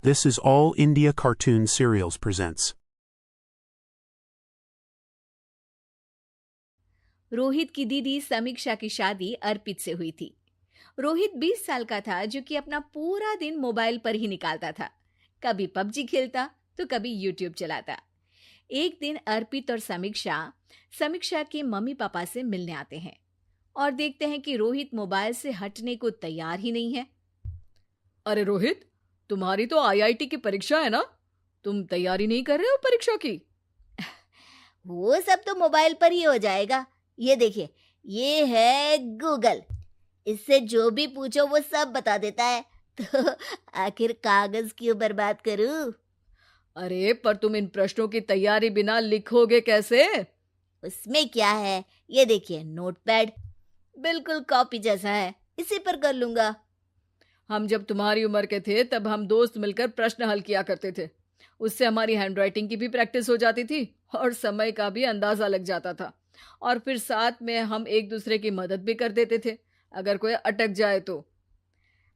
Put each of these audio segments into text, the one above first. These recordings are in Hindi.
This is All India Cartoon Serials presents. Rohit की दीदी समीक्षा की शादी अर्पित से हुई थी। रोहित 20 साल का था, जो कि अपना पूरा दिन मोबाइल पर ही निकालता था। कभी पबजी खेलता तो कभी यूट्यूब चलाता। एक दिन अर्पित और समीक्षा के मम्मी पापा से मिलने आते हैं और देखते हैं कि रोहित मोबाइल से हटने को तैयार ही नहीं है। अरे रोहित, तुम्हारी तो आईआईटी की परीक्षा है ना? तुम तैयारी नहीं कर रहे हो परीक्षा की? वो सब तो मोबाइल पर ही हो जाएगा। ये देखिए, ये है गूगल। इससे जो भी पूछो वो सब बता देता है। तो आखिर कागज क्यों बर्बाद करूं? अरे पर तुम इन प्रश्नों की तैयारी बिना लिखोगे कैसे? उसमें क्या है, ये देखिए नोटपैड, बिल्कुल कॉपी जैसा है, इसी पर कर लूंगा। हम जब तुम्हारी उम्र के थे तब हम दोस्त मिलकर प्रश्न हल किया करते थे। उससे हमारी हैंडराइटिंग की भी प्रैक्टिस हो जाती थी और समय का भी अंदाजा लग जाता था। और फिर साथ में हम एक दूसरे की मदद भी कर देते थे अगर कोई अटक जाए तो।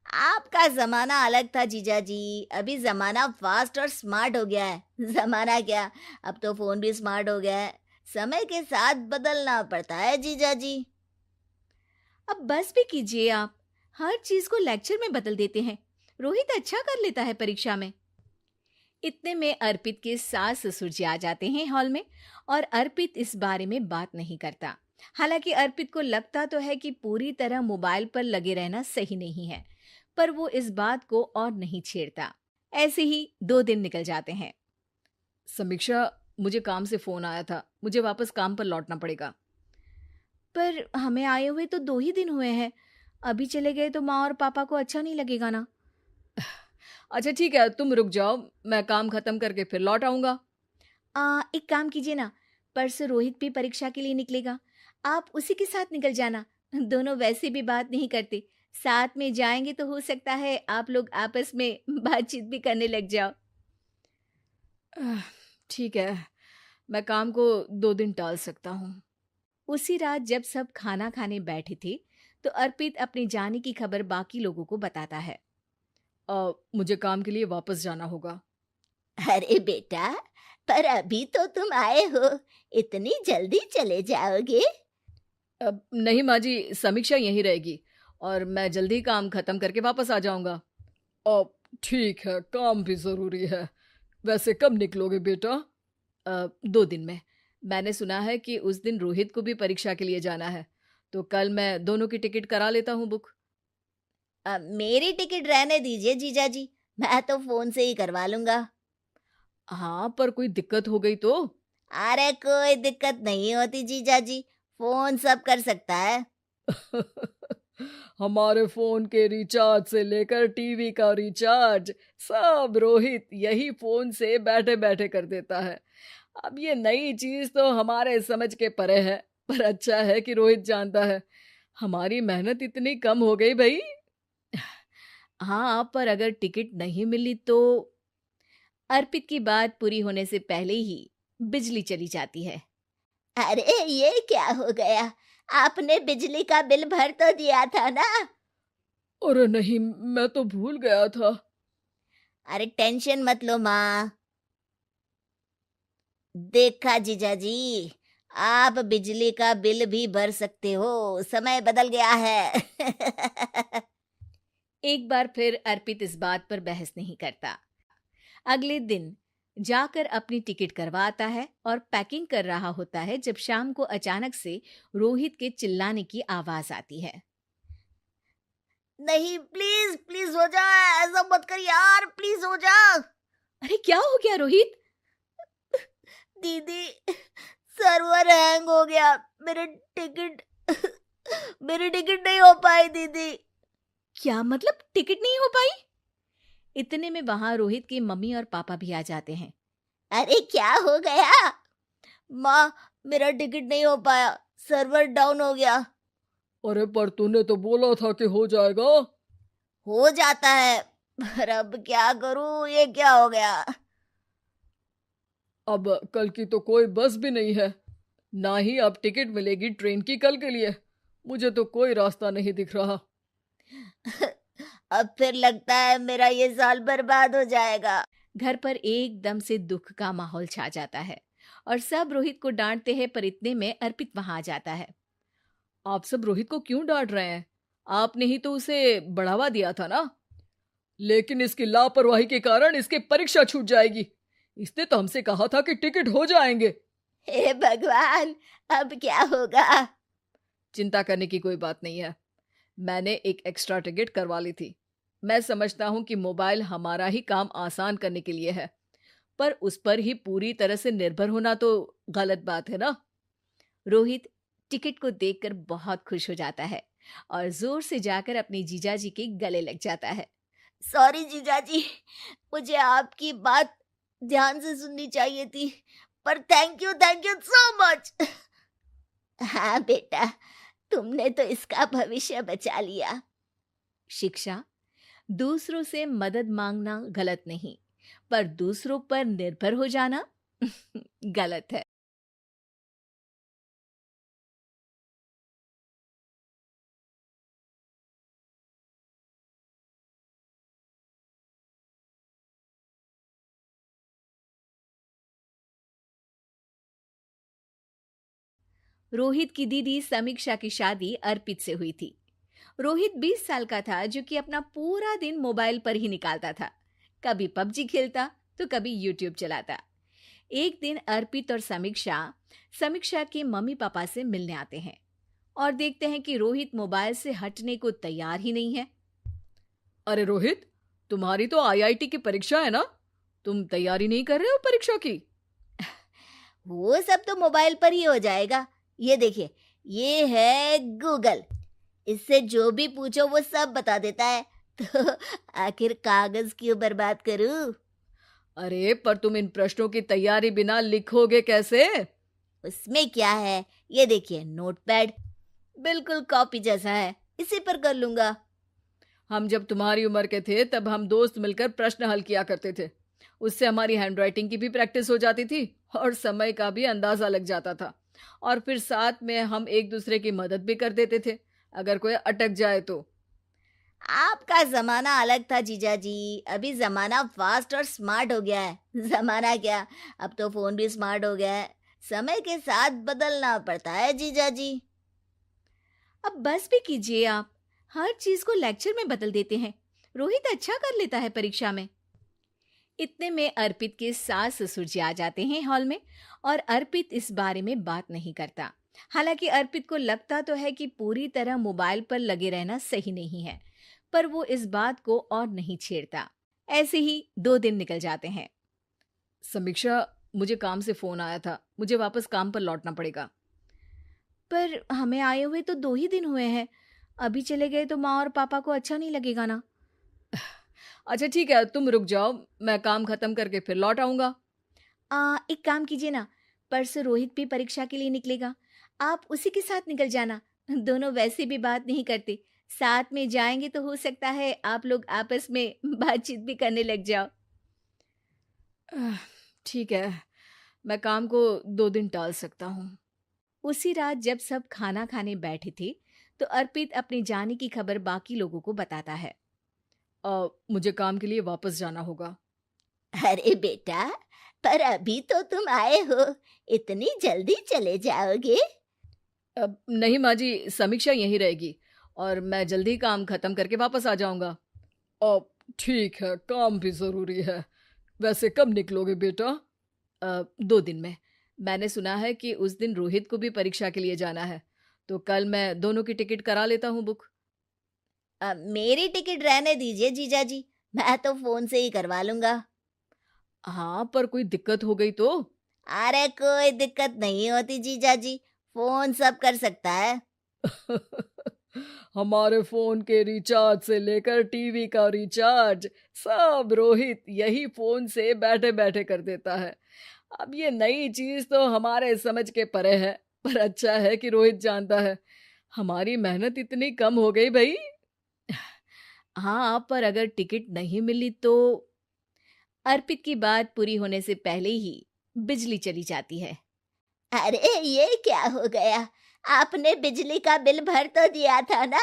आपका जमाना अलग था जीजा जी। अभी जमाना फास्ट और स्मार्ट हो गया है। जमाना क्या, अब तो फोन भी स्मार्ट हो गया है। समय के साथ बदलना पड़ता है जीजा जी। अब बस भी कीजिए, आप हर चीज को लेक्चर में बदल देते हैं। रोहित अच्छा कर लेता है परीक्षा में। इतने में अर्पित के सास ससुर जी आ जाते हैं हॉल में, और अर्पित इस बारे में बात नहीं करता। हालांकि अर्पित को लगता तो है कि पूरी तरह मोबाइल पर लगे रहना सही नहीं है, पर वो इस बात को और नहीं छेड़ता। ऐसे ही 2 दिन निकल जाते हैं। समीक्षा, मुझे काम से फोन आया था, मुझे वापस काम पर लौटना पड़ेगा। पर हमें आए हुए तो 2 ही दिन हुए हैं। अभी चले गए तो माँ और पापा को अच्छा नहीं लगेगा ना। अच्छा ठीक है, तुम रुक जाओ, मैं काम खत्म करके फिर लौट आऊंगा। एक काम कीजिए ना, परसों रोहित भी परीक्षा के लिए निकलेगा, आप उसी के साथ निकल जाना। दोनों वैसे भी बात नहीं करते, साथ में जाएंगे तो हो सकता है आप लोग आपस में बातचीत भी करने लग जाओ। ठीक है, मैं काम को 2 दिन टाल सकता हूँ। उसी रात जब सब खाना खाने बैठे थे, तो अर्पित अपने जाने की खबर बाकी लोगों को बताता है। मुझे काम के लिए वापस जाना होगा। अरे बेटा, पर अभी तो तुम आए हो, इतनी जल्दी चले जाओगे? नहीं माँ जी, समीक्षा यहीं रहेगी और मैं जल्दी काम खत्म करके वापस आ जाऊंगा। ठीक है, काम भी जरूरी है। वैसे कब निकलोगे बेटा? 2 दिन में। मैंने सुना है कि उस दिन रोहित को भी परीक्षा के लिए जाना है, तो कल मैं दोनों की टिकट करा लेता हूँ बुक। मेरी टिकट रहने दीजिए जीजा जी, मैं तो फोन से ही करवा लूंगा। हाँ, पर कोई दिक्कत हो गई तो? अरे कोई दिक्कत नहीं होती जीजा जी, फोन सब कर सकता है। हमारे फोन के रिचार्ज से लेकर टीवी का रिचार्ज सब रोहित यही फोन से बैठे बैठे कर देता है। अब ये नई चीज तो हमारे समझ के परे है, पर अच्छा है कि रोहित जानता है। हमारी मेहनत इतनी कम हो गई भाई। हाँ, पर अगर टिकट नहीं मिली तो? अर्पित की बात पूरी होने से पहले ही बिजली चली जाती है। अरे ये क्या हो गया, आपने बिजली का बिल भर तो दिया था ना? अरे नहीं, मैं तो भूल गया था। अरे टेंशन मत लो माँ। देखा जीजा जी, आप बिजली का बिल भी भर सकते हो, समय बदल गया है। एक बार फिर अर्पित इस बात पर बहस नहीं करता। अगले दिन जाकर अपनी टिकट करवाता है और पैकिंग कर रहा होता है, जब शाम को अचानक से रोहित के चिल्लाने की आवाज आती है। नहीं, प्लीज प्लीज हो जा, ऐसा मत कर यार, प्लीज हो जा। अरे क्या हो गया रोहित? दीदी, सर्वर हैंग हो गया, मेरी टिकट नहीं हो पाई दीदी। क्या मतलब टिकट नहीं हो पाई? इतने में वहां रोहित के मम्मी और पापा भी आ जाते हैं। अरे क्या हो गया? माँ, मेरा टिकट नहीं हो पाया, सर्वर डाउन हो गया। अरे पर तूने तो बोला था कि हो जाएगा। हो जाता है, पर अब क्या करूं, ये क्या हो गया? अब कल की तो कोई बस भी नहीं है, ना ही अब टिकट मिलेगी ट्रेन की कल के लिए। मुझे तो कोई रास्ता नहीं दिख रहा। अब फिर लगता है मेरा ये साल बर्बाद हो जाएगा। घर पर एकदम से दुख का माहौल छा जाता है और सब रोहित को डांटते हैं, पर इतने में अर्पित वहां आ जाता है। आप सब रोहित को क्यों डांट रहे हैं? आपने ही तो उसे बढ़ावा दिया था ना। लेकिन इसकी लापरवाही के कारण इसकी परीक्षा छूट जाएगी। इसने तो हमसे कहा था कि टिकट हो जाएंगे। हे भगवान, अब क्या होगा? चिंता करने की कोई बात नहीं है। मैंने एक एक्स्ट्रा टिकट करवा ली थी। मैं समझता हूँ कि मोबाइल हमारा ही काम आसान करने के लिए है, पर उस पर ही पूरी तरह से निर्भर होना तो गलत बात है ना। रोहित टिकट को देखकर बहुत खुश हो जाता है और जोर से जाकर अपने जीजाजी के गले लग जाता है। सॉरी जीजाजी, मुझे आपकी बात ध्यान से सुननी चाहिए थी, पर थैंक यू सो मच। हाँ बेटा, तुमने तो इसका भविष्य बचा लिया। शिक्षा, दूसरों से मदद मांगना गलत नहीं, पर दूसरों पर निर्भर हो जाना गलत है। रोहित की दीदी समीक्षा की शादी अर्पित से हुई थी। रोहित 20 साल का था, जो कि अपना पूरा दिन मोबाइल पर ही निकालता था। कभी पबजी खेलता तो कभी यूट्यूब चलाता। एक दिन अर्पित और समीक्षा समीक्षा के मम्मी पापा से मिलने आते हैं और देखते हैं कि रोहित मोबाइल से हटने को तैयार ही नहीं है। अरे रोहित, तुम्हारी तो आईआईटी की परीक्षा है ना? तुम तैयारी नहीं कर रहे हो परीक्षा की? वो सब तो मोबाइल पर ही हो जाएगा। ये देखिए, ये है गूगल। इससे जो भी पूछो वो सब बता देता है। तो आखिर कागज क्यों बर्बाद करूं? अरे पर तुम इन प्रश्नों की तैयारी बिना लिखोगे कैसे? उसमें क्या है, ये देखिए नोटपैड, बिल्कुल कॉपी जैसा है, इसी पर कर लूंगा। हम जब तुम्हारी उम्र के थे तब हम दोस्त मिलकर प्रश्न हल किया करते थे। उससे हमारी हैंडराइटिंग की भी प्रैक्टिस हो जाती थी और समय का भी अंदाजा लग जाता था। और फिर साथ में हम एक दूसरे की मदद भी कर देते थे अगर कोई अटक जाए तो। आपका जमाना अलग था जीजाजी, अभी जमाना फास्ट और स्मार्ट हो गया है। जमाना क्या, अब तो फोन भी स्मार्ट हो गया है। समय के साथ बदलना पड़ता है जीजाजी। अब बस भी कीजिए आप, हर चीज को लेक्चर में बदल देते हैं। रोहित अच्छा कर लेता है परीक्षा में। इतने में अर्पित के सास ससुर जी आ जाते हैं हॉल में और अर्पित इस बारे में बात नहीं करता। हालांकि अर्पित को लगता तो है कि पूरी तरह मोबाइल पर लगे रहना सही नहीं है, पर वो इस बात को और नहीं छेड़ता। ऐसे ही 2 दिन निकल जाते हैं। समीक्षा, मुझे काम से फोन आया था, मुझे वापस काम पर लौटना पड़ेगा। पर हमें आए हुए तो 2 ही दिन हुए हैं, अभी चले गए तो माँ और पापा को अच्छा नहीं लगेगा ना। अच्छा ठीक है, तुम रुक जाओ, मैं काम खत्म करके फिर लौट आऊंगा। एक काम कीजिए ना, परसों रोहित भी परीक्षा के लिए निकलेगा, आप उसी के साथ निकल जाना। दोनों वैसे भी बात नहीं करते, साथ में जाएंगे तो हो सकता है आप लोग आपस में बातचीत भी करने लग जाओ। ठीक है, मैं काम को 2 दिन टाल सकता हूँ। उसी रात जब सब खाना खाने बैठे थे तो अर्पित अपने जाने की खबर बाकी लोगों को बताता है। मुझे काम के लिए वापस जाना होगा। अरे बेटा, पर अभी तो तुम आए हो, इतनी जल्दी चले जाओगे? नहीं माँ जी, समीक्षा यहीं रहेगी और मैं जल्दी काम खत्म करके वापस आ जाऊंगा। ठीक है, काम भी जरूरी है। वैसे कब निकलोगे बेटा? 2 दिन में। मैंने सुना है कि उस दिन रोहित को भी परीक्षा के लिए जाना है, तो कल मैं दोनों की टिकट करा लेता हूँ बुक। मेरी टिकट रहने दीजिए जीजाजी, मैं तो फोन से ही करवा लूंगा। हाँ, पर कोई दिक्कत हो गई तो? अरे कोई दिक्कत नहीं होती जीजाजी, फोन सब कर सकता है। हमारे फोन के रिचार्ज से लेकर टीवी का रिचार्ज सब रोहित यही फोन से बैठे बैठे कर देता है। अब ये नई चीज तो हमारे समझ के परे है, पर अच्छा है कि रोहित जानता है। हमारी मेहनत इतनी कम हो गई भाई। हाँ, पर अगर टिकट नहीं मिली तो? अर्पित की बात पूरी होने से पहले ही बिजली चली जाती है। अरे ये क्या हो गया, आपने बिजली का बिल भर तो दिया था ना?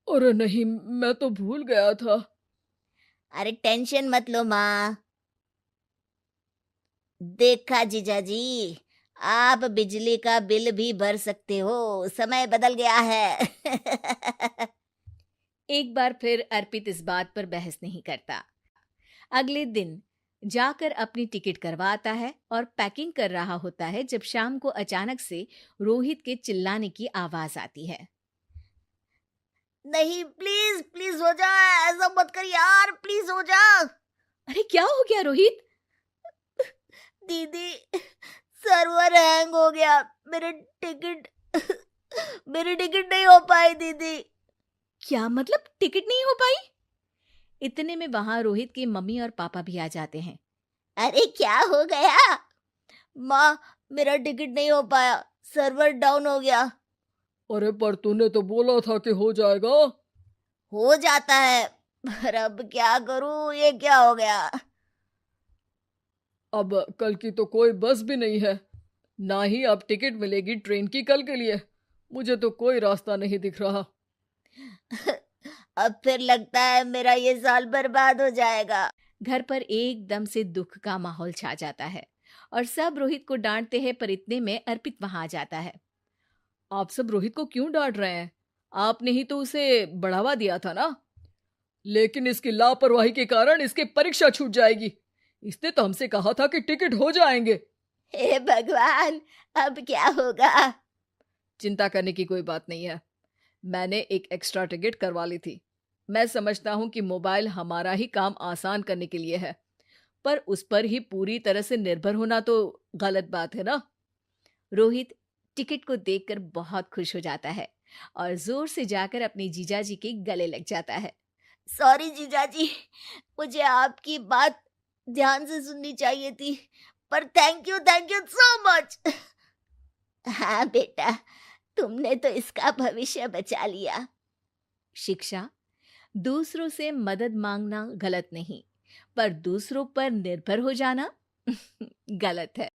अरे नहीं, मैं तो भूल गया था। अरे टेंशन मत लो माँ। देखा जीजाजी, आप बिजली का बिल भी भर सकते हो, समय बदल गया है। एक बार फिर अर्पित इस बात पर बहस नहीं करता। अगले दिन जाकर अपनी टिकट करवाता है और पैकिंग कर रहा होता है जब शाम को अचानक से रोहित के चिल्लाने की आवाज आती है। नहीं, प्लीज प्लीज हो जा, ऐसा मत कर यार, प्लीज हो जा। अरे क्या हो गया रोहित? दीदी, सर्वर हैंग हो गया, मेरी टिकट नहीं हो पाई दीदी। क्या मतलब टिकट नहीं हो पाई? इतने में वहां रोहित के मम्मी और पापा भी आ जाते हैं। अरे क्या हो गया? माँ, मेरा टिकट नहीं हो पाया, सर्वर डाउन हो गया। अरे पर तूने तो बोला था कि हो जाएगा। हो जाता है, पर अब क्या करूं, ये क्या हो गया? अब कल की तो कोई बस भी नहीं है, ना ही अब टिकट मिलेगी ट्रेन की कल के लिए। मुझे तो कोई रास्ता नहीं दिख रहा। अब फिर लगता है मेरा ये साल बर्बाद हो जाएगा। घर पर एकदम से दुख का माहौल छा जाता है और सब रोहित को डांटते हैं, पर इतने में अर्पित वहां आ जाता है। आप सब रोहित को क्यों डांट रहे हैं? आपने ही तो उसे बढ़ावा दिया था ना। लेकिन इसकी लापरवाही के कारण इसकी परीक्षा छूट जाएगी। इसने तो हमसे कहा था कि टिकट हो जाएंगे। हे भगवान, अब क्या होगा? चिंता करने की कोई बात नहीं है। मैंने एक एक्स्ट्रा टिकट करवा ली थी। मैं समझता हूं कि मोबाइल हमारा ही काम आसान करने के लिए है, पर उस पर ही पूरी तरह से निर्भर होना तो गलत बात है ना। रोहित टिकट को देखकर बहुत खुश हो जाता है और जोर से जाकर अपने जीजाजी के गले लग जाता है। सॉरी जीजाजी, मुझे आपकी बात ध्यान से सुननी चाहिए थी, पर थैंक यू सो मच। हाँ बेटा, तुमने तो इसका भविष्य बचा लिया। शिक्षा, दूसरों से मदद मांगना गलत नहीं, पर दूसरों पर निर्भर हो जाना गलत है।